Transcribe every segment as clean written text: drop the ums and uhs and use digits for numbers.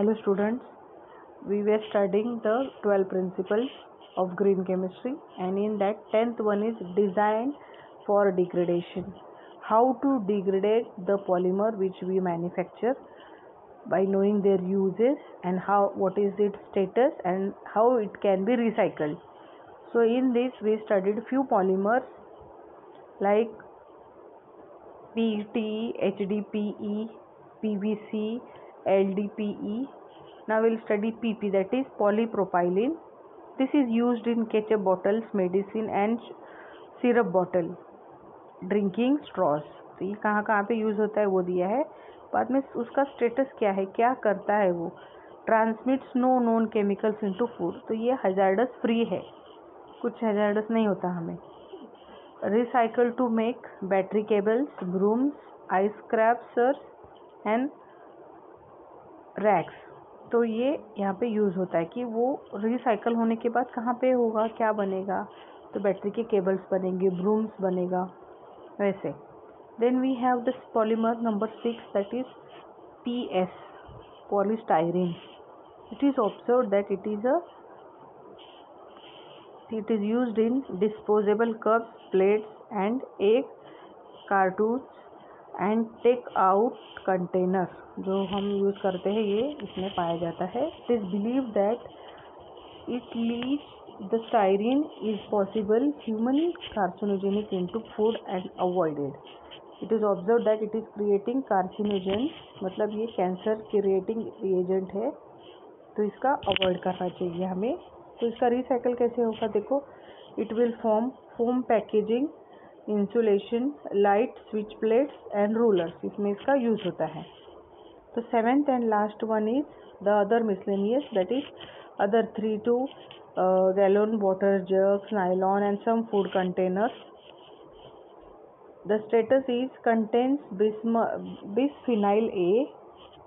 Hello students, we were studying the 12 principles of green chemistry, and in that 10th one is design for degradation. How to degrade the polymer which we manufacture by knowing their uses and what is its status and how it can be recycled. So in this we studied few polymers like PET, HDPE, PVC, LDPE. Now we'll study PP, that is polypropylene. This is used in ketchup bottles, medicine and syrup bottle, drinking straws. तो ये कहाँ कहाँ पे use होता है वो दिया है. बाद में उसका स्टेटस क्या है, क्या करता है वो. Transmits no known chemicals into food. तो ये हजार्डस फ्री है, कुछ हजार्डस नहीं होता हमें. Recycle to make battery cables, brooms, ice scrapers and rakes. तो ये यहाँ पे यूज़ होता है कि वो रिसाइकल होने के बाद कहाँ पे होगा, क्या बनेगा. तो बैटरी के केबल्स बनेंगे, ब्रूम्स बनेगा वैसे. Then we have this polymer number 6, that is PS, polystyrene. It is observed that it is used in disposable cups, plates and egg cartons and take out container. जो हम use करते हैं ये इसमें पाया जाता है. It is believed that it leads the styrene is possible human carcinogenic into food and avoided. It is observed that it is creating carcinogens, मतलब ये कैंसर क्रिएटिंग एजेंट है, तो इसका अवॉइड करना चाहिए हमें. तो इसका रिसाइकल कैसे होगा देखो. It will form foam packaging, insulation, light switch plates and rulers, इसमें इसका यूज होता है. तो 7th and last one is the other miscellaneous, that is other 3 to gallon water jugs, nylon and some food containers. The status is contains bisphenol A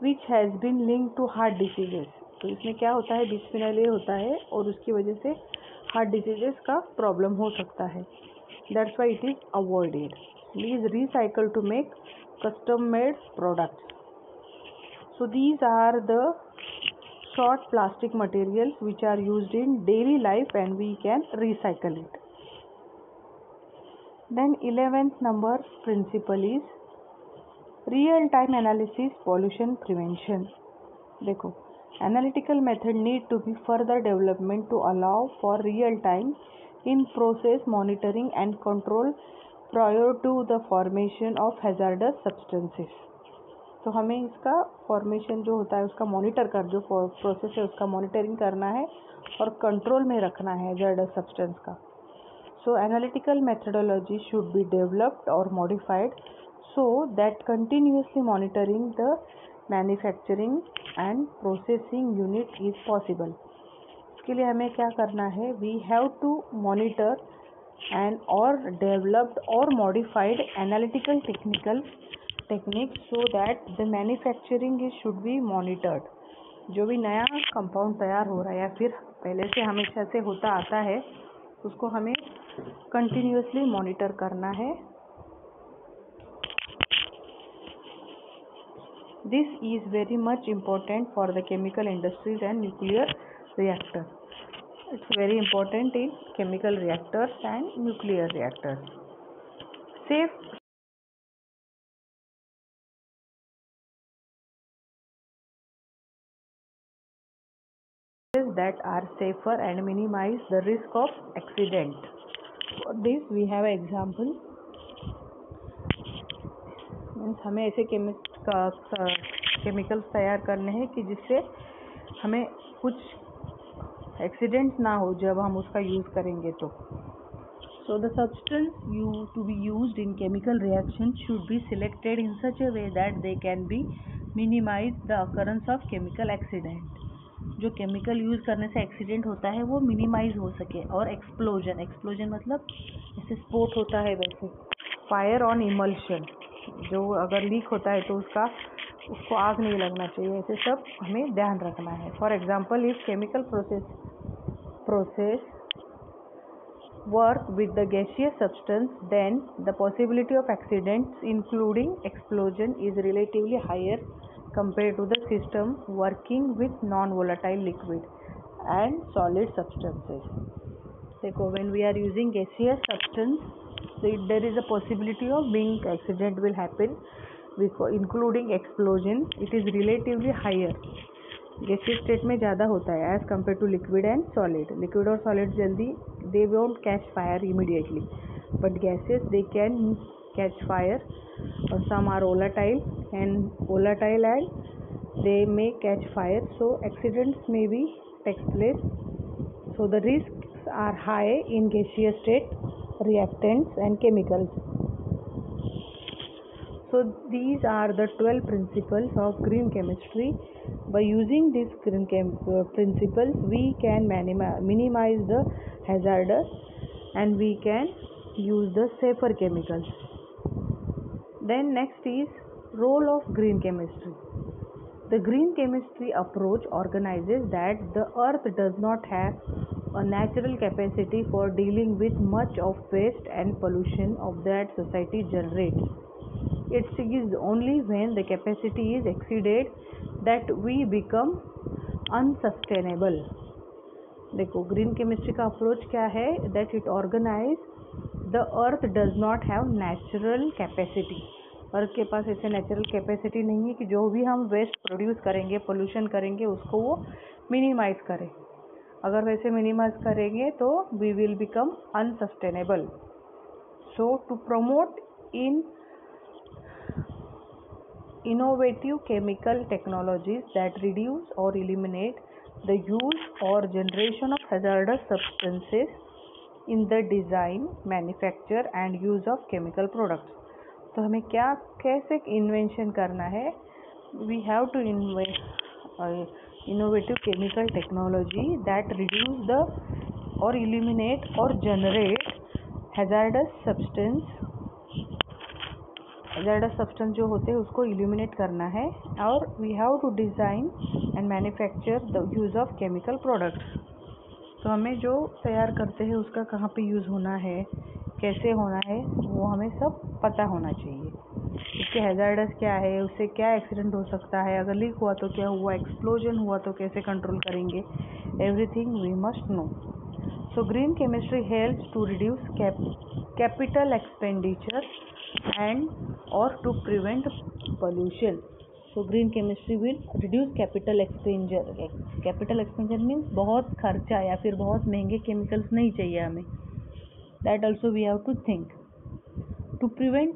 which has been linked to heart diseases. तो इसमें क्या होता है, bisphenol A होता है और उसकी वजह से हार्ट डिजीजेस का प्रॉब्लम हो सकता है. That's why it is avoided. Please recycle to make custom made products. So these are the short plastic materials which are used in daily life and we can recycle it. Then 11th number principle is real time analysis pollution prevention. देखो, analytical method need to be further development to allow for real time in process monitoring and control prior to the formation of hazardous substances. तो हमें इसका formation जो होता है उसका monitor कर, जो प्रोसेस है उसका मॉनिटरिंग करना है और कंट्रोल में रखना है हैजार्डस सब्सटेंस का. So analytical methodology should be developed और modified so that continuously monitoring the manufacturing and processing unit is possible. इसके लिए हमें क्या करना है, we have to monitor and और डेवलप्ड और modified analytical techniques so that the manufacturing is should be monitored. जो भी नया कंपाउंड तैयार हो रहा है या फिर पहले से हमेशा से होता आता है उसको हमें कंटिन्यूसली मॉनिटर करना है. This is very much important for the chemical industries and nuclear reactor. It's very important in chemical reactors and nuclear reactors. Safe that are safer and minimize the risk of accident. For this we have an example. Means हमें ऐसे chemicals तैयार करने हैं कि जिससे हमें कुछ accidents ना हो जब हम उसका यूज़ करेंगे तो. So the substance to be used in chemical reaction should be selected in such a way that they can be minimize the occurrence of chemical accident. जो केमिकल यूज़ करने से एक्सीडेंट होता है वो मिनिमाइज हो सके. और एक्सप्लोजन मतलब जैसे स्पोर्ट होता है वैसे. फायर ऑन इमल्शन, जो अगर लीक होता है तो उसको आग नहीं लगना चाहिए. ऐसे सब हमें ध्यान रखना है. For example if chemical process work with the gaseous substance, then the possibility of accidents including explosion is relatively higher compared to the system working with non-volatile liquid and solid substances. देखो, when we are using gaseous substance, there is a possibility of being accident will happen, including explosion. It is relatively higher. Gaseous state में ज़्यादा होता है as compare to liquid and solid. Liquid और solid जल्दी they won't catch fire immediately, but gases they can catch fire. और some are volatile and they may catch fire, so accidents may be takes place. So the risks are high in gaseous state reactants and chemicals. So these are the 12 principles of green chemistry. By using these green principles, we can minimize the hazards and we can use the safer chemicals. Then next is role of green chemistry. The green chemistry approach organizes that the earth does not have a natural capacity for dealing with much of waste and pollution of that society generates. It is only when the capacity is exceeded that we become unsustainable. देखो, green chemistry का approach क्या है? That it organise the earth does not have natural capacity. Earth के पास ऐसे natural capacity नहीं है कि जो भी हम वेस्ट प्रोड्यूस करेंगे, पोल्यूशन करेंगे, उसको वो मिनिमाइज करें. अगर वैसे मिनिमाइज करेंगे तो we will become unsustainable. So to promote innovative chemical technologies that reduce or eliminate the use or generation of hazardous substances in the design, manufacture and use of chemical products. तो हमें कैसे invention करना है? We have to invent innovative chemical technology that reduce the or eliminate or generate hazardous substance जो होते हैं उसको illuminate करना है. और we have to design and manufacture the use of chemical products. तो हमें जो तैयार करते हैं उसका कहाँ पे यूज़ होना है, कैसे होना है, वो हमें सब पता होना चाहिए. इसके हैज़ार्डस क्या है, उससे क्या एक्सीडेंट हो सकता है, अगर लीक हुआ तो क्या हुआ, एक्सप्लोजन हुआ तो कैसे कंट्रोल करेंगे, everything we must know. So green chemistry helps to reduce capital expenditure and or to prevent pollution. So green chemistry will reduce capital expenditure. Capital expenditure means बहुत खर्चा या फिर बहुत महंगे chemicals नहीं चाहिए हमें. That also we have to think. To prevent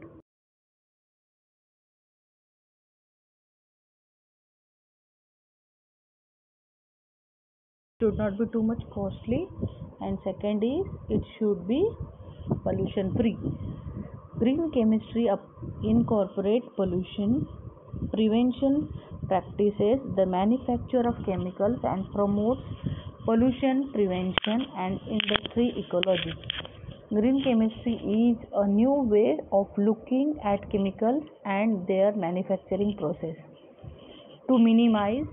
should not be too much costly, and second is it should be pollution free. Green chemistry incorporates pollution prevention practices, the manufacture of chemicals and promotes pollution prevention and industry ecology. Green chemistry is a new way of looking at chemicals and their manufacturing process. To minimize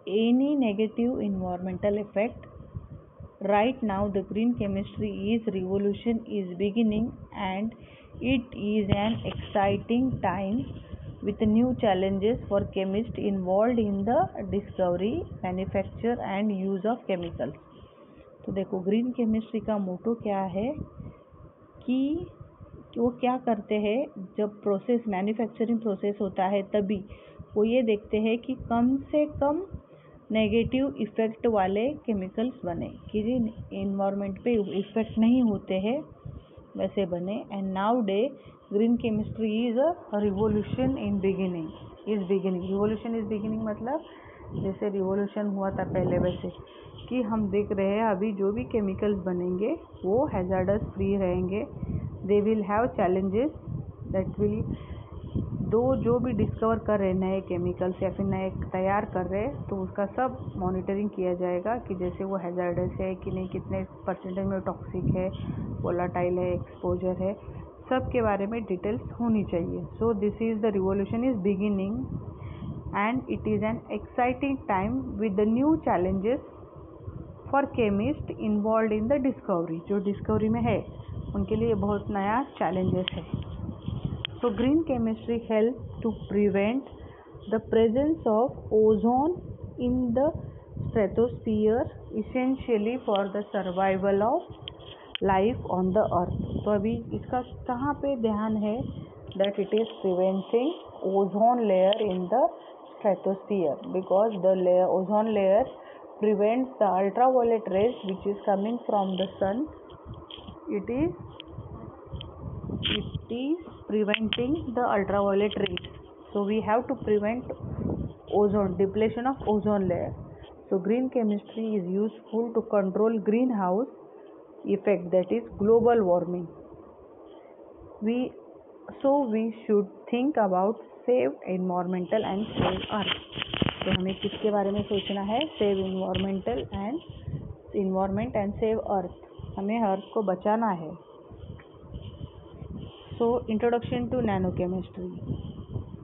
any negative environmental effect, right now the green chemistry revolution is beginning and it is an exciting time with new challenges for chemists involved in the discovery, manufacture and use of chemicals. तो देखो, green chemistry का मोटो क्या है कि वो क्या करते हैं, जब प्रोसेस मैन्युफैक्चरिंग प्रोसेस होता है तभी वो ये देखते हैं कि कम से कम नेगेटिव इफ़ेक्ट वाले केमिकल्स बने, कि जी इन्वायरमेंट पे इफ़ेक्ट नहीं होते हैं वैसे बने. And now day green chemistry is a revolution in beginning. Revolution is beginning मतलब जैसे रिवोल्यूशन हुआ था पहले, वैसे कि हम देख रहे हैं अभी जो भी केमिकल्स बनेंगे वो हैज़ार्डस फ्री रहेंगे. They will have challenges that will जो भी डिस्कवर कर रहे नए केमिकल्स या फिर नए तैयार कर रहे तो उसका सब मॉनिटरिंग किया जाएगा कि जैसे वो हैज़ार्डस है कि नहीं, कितने परसेंटेज में टॉक्सिक है, वोलाटाइल है, एक्सपोजर है, सब के बारे में डिटेल्स होनी चाहिए. So this is the revolution is beginning and it is an exciting time with the new challenges for chemist involve in the discovery. जो डिस्कवरी में है उनके लिए बहुत नया चैलेंजेस है. So green chemistry helps to prevent the presence of ozone in the stratosphere, essentially for the survival of life on the earth. तो अभी इसका कहाँ पे ध्यान है? That it is preventing ozone layer in the stratosphere, because the ozone layer prevents the ultraviolet rays which is coming from the sun. It is preventing the ultraviolet rays. So we have to prevent ozone depletion of ozone layer. So green chemistry is useful to control greenhouse effect, that is global warming. We should think about save environmental and save earth. तो हमें किसके बारे में सोचना है? Save environment and save earth. हमें earth को बचाना है. So introduction to nano chemistry.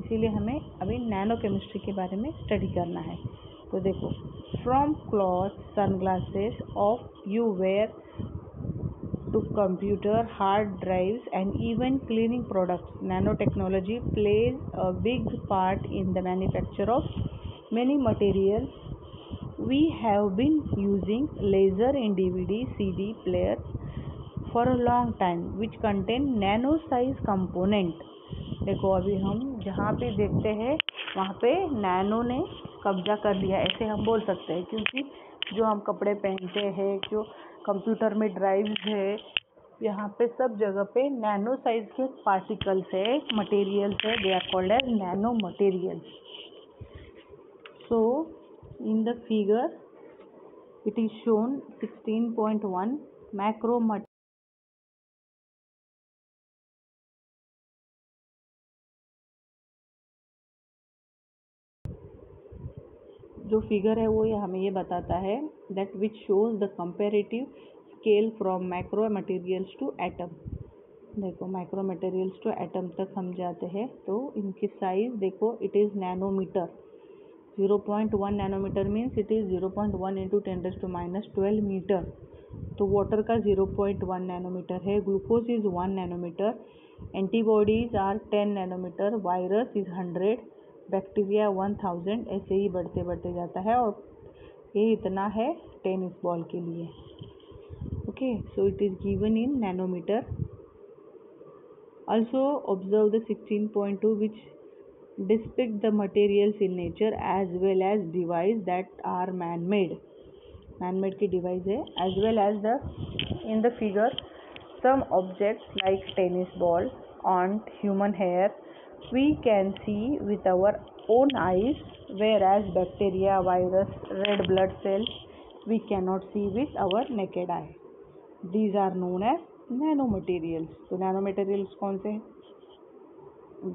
इसीलिए हमें अभी नैनो केमिस्ट्री के बारे में स्टडी करना है. तो देखो, from cloth, sunglasses of you wear to computer, hard drives, and even cleaning products, nanotechnology plays a big part in the manufacture of many materials. We have been using laser in DVD, CD players for a long time, which contain nano size component. देखो, अभी हम जहाँ पे देखते हैं वहाँ पे nano ने कब्जा कर लिया, ऐसे हम बोल सकते हैं, क्योंकि जो हम कपड़े पहनते हैं, जो कंप्यूटर में ड्राइव्स है, यहाँ पे सब जगह पे नैनो साइज के पार्टिकल्स है, मटेरियल्स है. They are called as nano materials. So in the figure it is shown 16.1 macro जो फिगर है वो हमें ये बताता है that which shows the comparative scale from micro materials to atom. देखो, माइक्रो मटेरियल्स टू एटम तक हम जाते हैं तो इनकी साइज देखो, it is nanometre. 0.1 nanometre means it is 0.1 into 10⁻12 metre. तो वाटर का 0.1 नैनोमीटर है, glucose is 1 nanometre, antibodies are 10 nanometre, virus is 100, bacteria 1000, ऐसे ही बढ़ते बढ़ते जाता है. और ये इतना है टेनिस बॉल के लिए. Okay, so it is given in nanometre. Also observe the 16.2 which depict the materials in nature as well as device that are man-made. Man-made की device है, as well as the in the figure some objects like tennis ball, ant, human hair we can see with our own eyes, whereas bacteria, virus, red blood cells we cannot see with our naked eye. These are known as nano materials. तो nano materials कौन से हैं?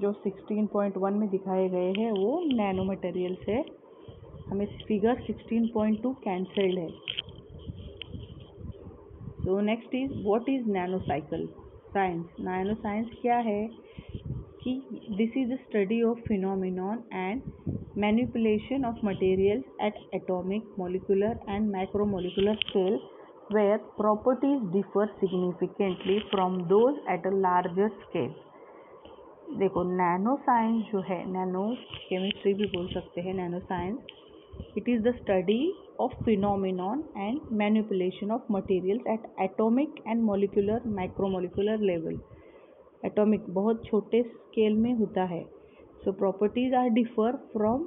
जो 16.1 में दिखाए गए हैं वो नैनो मटेरियल्स है. हमें फिगर 16.2 कैंसल्ड है. So next is what is nano cycle science. Nano science क्या है? कि this is the study of phenomenon and manipulation of materials at atomic, molecular and macromolecular scale where properties differ significantly from those at a larger scale. देखो, nano science जो है, nano chemistry भी बोल सकते हैं nano science. It is the study of phenomenon and manipulation of materials at atomic and molecular, micromolecular level. Atomic बहुत छोटे scale में होता है. So properties are differ from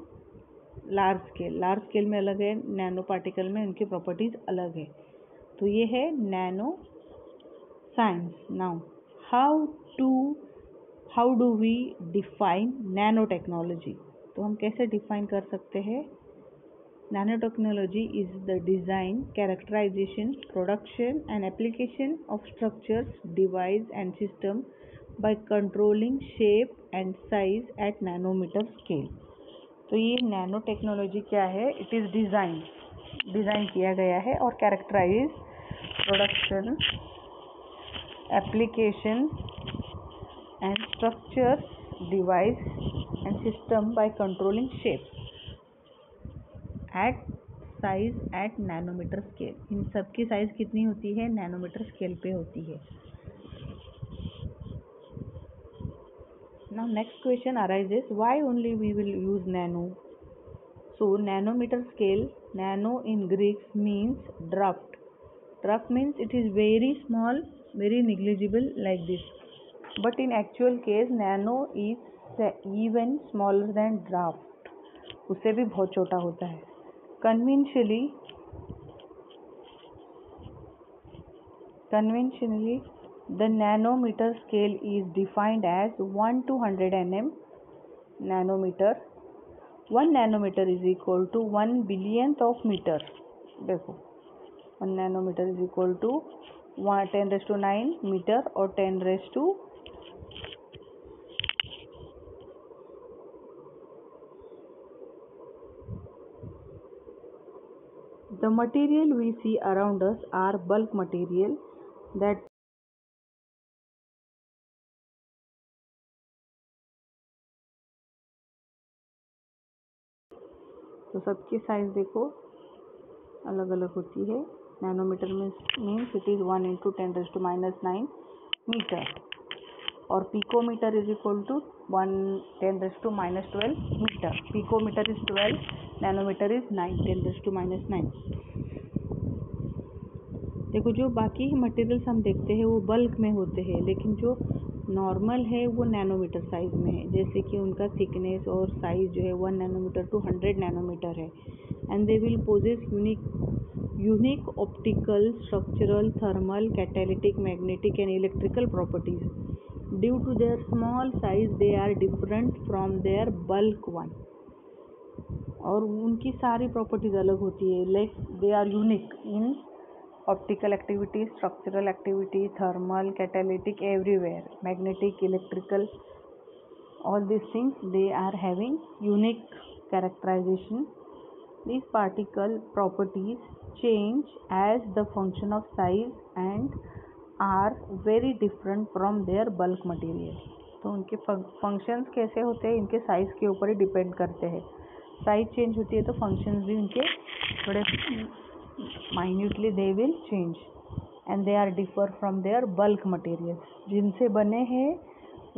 large scale. Large scale में अलग है, नैनो पार्टिकल में उनकी प्रॉपर्टीज अलग है. तो ये है nano science. Now how do we define nano technology. तो हम कैसे डिफाइन कर सकते हैं? Nano technology is the design, characterisation, production and application of structures, device and system by controlling shape and size at nanometre scale. तो ये nano technology क्या है? इट इज़ डिज़ाइन किया गया है और characterise, production, application and structure, device and system by controlling shape at size at nanometre scale. इन सब की साइज कितनी होती है? नैनोमीटर स्केल पे होती है. Now next question arises, why only we will use nano? So nanometer scale, nano in Greek means draft. Draft means it is very small, very negligible like this. But in actual case, nano is even smaller than draft. उससे भी बहुत छोटा होता है. Conventionally, the nanometer scale is defined as 1 to 100 nm nanometer. 1 nanometer is equal to 1 billionth of meter. देखो 1 nanometer is equal to 10 raised to 9 meter or 10 raised to the material we see around us are bulk material that तो सबकी size देखो अलग अलग होती है. Nanometre में means it is 1 into 10 raise to -9 metre और picometre is equal to 1 10 raise to -12 metre. Picometre is 12, nanometre is 9 10 raise to -9. देखो जो बाकी मटेरियल्स हम देखते हैं वो बल्क में होते हैं, लेकिन जो नॉर्मल है वो नैनोमीटर साइज में है. जैसे कि उनका थिकनेस और साइज जो है 1 नैनोमीटर टू 100 नैनोमीटर है. And they will possess unique optical, structural, thermal, catalytic, magnetic and electrical properties. Due to their small size they are different from their bulk one. और उनकी सारी प्रॉपर्टीज अलग होती है. Like they are unique in optical activity, structural activity, thermal, catalytic, everywhere, magnetic, electrical, all these things they are having unique characterization. These particle properties change as the function of size and are very different from their bulk material. तो उनके functions कैसे होते हैं इनके size के ऊपर ही depend करते हैं. साइज चेंज होती है तो फंक्शंस भी उनके थोड़े minutely they will change and they are differ from their bulk materials. जिनसे बने हैं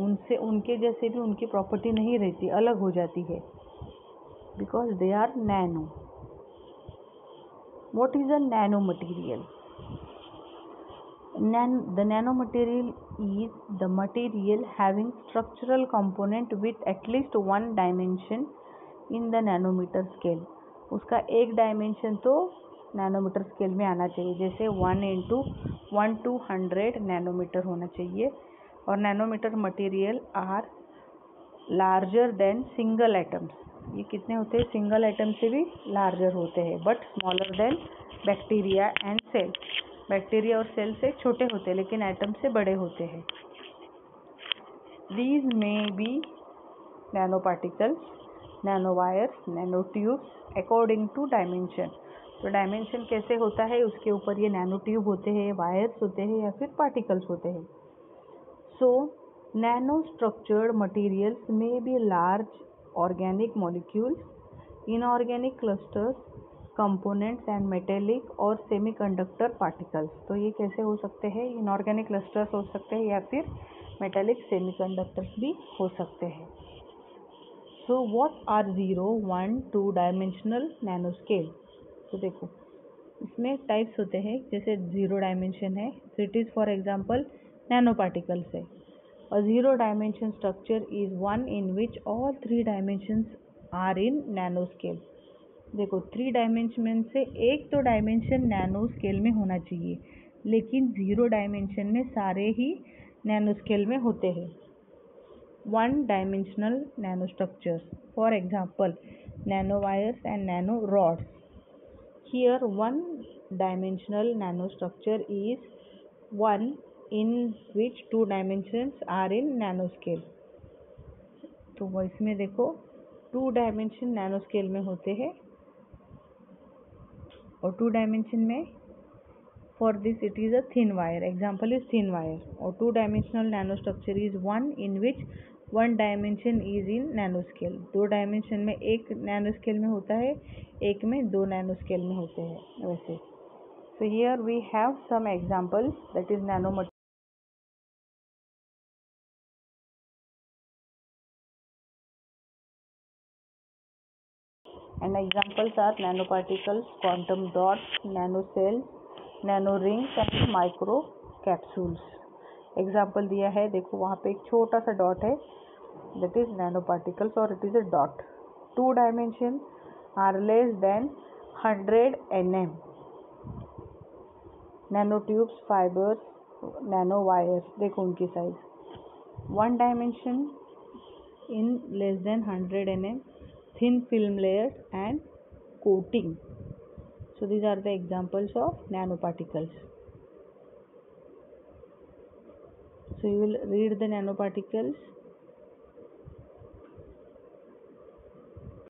उनसे उनके जैसे भी उनकी प्रॉपर्टी नहीं रहती, अलग हो जाती है because they are nano. What is a nano material? The nanomaterial is the material having structural component with at least one dimension in the nanometer scale. उसका एक डायमेंशन तो नैनोमीटर स्केल में आना चाहिए. जैसे 1 इंटू 1 to 100 नैनोमीटर होना चाहिए. और nanometer material are larger than single atoms. ये कितने होते हैं? सिंगल एटम से भी लार्जर होते हैं but smaller than bacteria and cell. Bacteria और सेल से छोटे होते हैं लेकिन एटम से बड़े होते हैं. These may be nano particles, nano wires, nano tubes according to dimension. तो डायमेंशन कैसे होता है उसके ऊपर ये नैनो ट्यूब होते हैं, वायर्स होते हैं या फिर पार्टिकल्स होते हैं. सो नैनो स्ट्रक्चर्ड मटेरियल्स में B large organic molecules, inorganic clusters, components and metallic और सेमीकंडक्टर पार्टिकल्स. तो ये कैसे हो सकते हैं? इनऑर्गेनिक क्लस्टर्स हो सकते हैं या फिर मेटेलिक सेमीकंडक्टर्स भी हो सकते हैं. So what are 0, 1, 2 dimensional nano scale. तो देखो इसमें टाइप्स होते हैं. जैसे 0 डायमेंशन है तो it is for example nano particles है. और 0 dimension structure is one in which all 3 dimensions are in nano scale. देखो 3 डायमेंशन से एक तो डायमेंशन नैनो स्केल में होना चाहिए, लेकिन 0 डायमेंशन में सारे ही नैनो स्केल में होते हैं. 1 dimensional nano structures for example nano wires and nano rods. Here 1 dimensional nanostructure is one in which 2 dimensions are in nanoscale. तो वो इसमें देखो 2 डायमेंशन नैनो स्केल में होते हैं और 2 डायमेंशन में for this it is a thin wire. Example is thin wire. और 2 dimensional nanostructure is one in which 1 dimension is in nanoscale. 2 dimension में एक नैनो स्केल में होता है, एक में 2 नैनो स्केल में होते हैं वैसे. So here we have some examples, that is nano and examples are nanoparticles, quantum dots, nanocells, nanorings and micro capsules. Example दिया है, देखो वहाँ पे एक छोटा सा डॉट है, that is nanoparticles or it is a dot. 2 dimensions are less than 100 nm. Nanotubes, fibers, nanowires, देखो उनकी size. 1 dimension in less than 100 nm, thin film layers and coating. So these are the examples of nanoparticles. So you will read the nanoparticles